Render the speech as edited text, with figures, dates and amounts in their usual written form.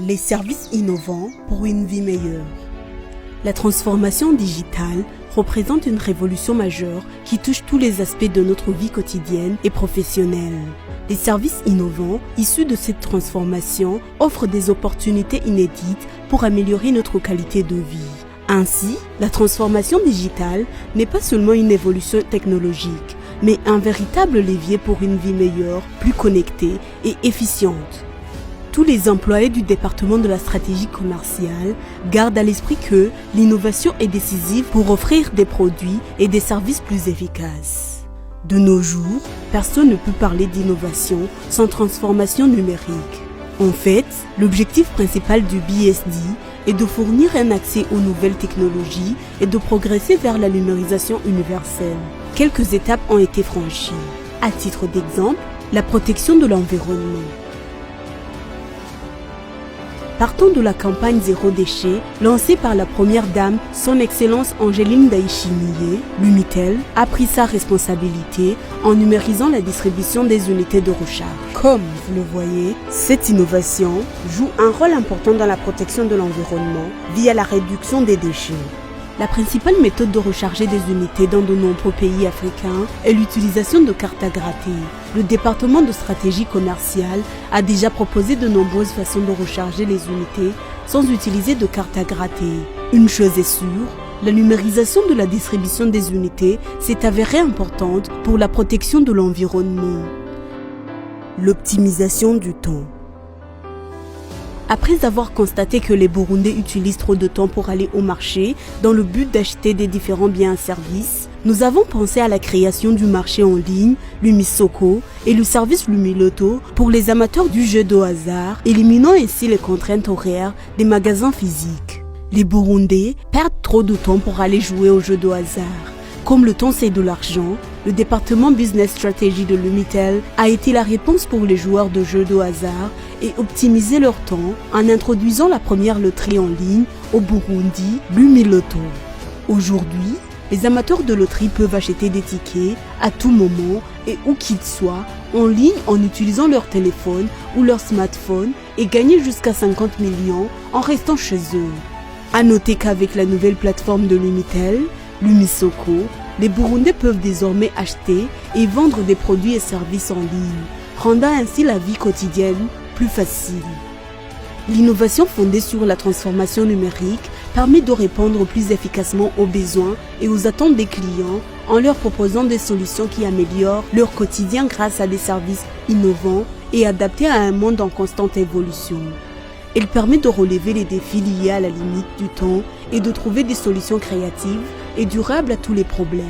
Les services innovants pour une vie meilleure. La transformation digitale représente une révolution majeure qui touche tous les aspects de notre vie quotidienne et professionnelle. Les services innovants issus de cette transformation offrent des opportunités inédites pour améliorer notre qualité de vie. Ainsi, la transformation digitale n'est pas seulement une évolution technologique, mais un véritable levier pour une vie meilleure, plus connectée et efficiente. Tous les employés du département de la stratégie commerciale gardent à l'esprit que l'innovation est décisive pour offrir des produits et des services plus efficaces. De nos jours, personne ne peut parler d'innovation sans transformation numérique. En fait, l'objectif principal du BSD est de fournir un accès aux nouvelles technologies et de progresser vers la numérisation universelle. Quelques étapes ont été franchies. À titre d'exemple, la protection de l'environnement. Partant de la campagne Zéro déchet, lancée par la première dame, son Excellence Angéline Ndayishimiye, l'Umitel a pris sa responsabilité en numérisant la distribution des unités de recharge. Comme vous le voyez, cette innovation joue un rôle important dans la protection de l'environnement via la réduction des déchets. La principale méthode de recharger des unités dans de nombreux pays africains est l'utilisation de cartes à gratter. Le département de stratégie commerciale a déjà proposé de nombreuses façons de recharger les unités sans utiliser de cartes à gratter. Une chose est sûre, la numérisation de la distribution des unités s'est avérée importante pour la protection de l'environnement. L'optimisation du temps. Après avoir constaté que les Burundais utilisent trop de temps pour aller au marché dans le but d'acheter des différents biens et services, nous avons pensé à la création du marché en ligne, Lumisoko, et le service Lumiloto pour les amateurs du jeu de hasard, éliminant ainsi les contraintes horaires des magasins physiques. Les Burundais perdent trop de temps pour aller jouer aux jeux de hasard. Comme le temps c'est de l'argent, le département Business Strategy de l'Umitel a été la réponse pour les joueurs de jeux de hasard et optimiser leur temps en introduisant la première loterie en ligne au Burundi, Lumiloto. Aujourd'hui, les amateurs de loterie peuvent acheter des tickets à tout moment et où qu'ils soient en ligne en utilisant leur téléphone ou leur smartphone et gagner jusqu'à 50 millions en restant chez eux. À noter qu'avec la nouvelle plateforme de l'Umitel, Lumisoko, les Burundais peuvent désormais acheter et vendre des produits et services en ligne, rendant ainsi la vie quotidienne plus facile. L'innovation fondée sur la transformation numérique permet de répondre plus efficacement aux besoins et aux attentes des clients en leur proposant des solutions qui améliorent leur quotidien grâce à des services innovants et adaptés à un monde en constante évolution. Elle permet de relever les défis liés à la limite du temps et de trouver des solutions créatives et durables à tous les problèmes.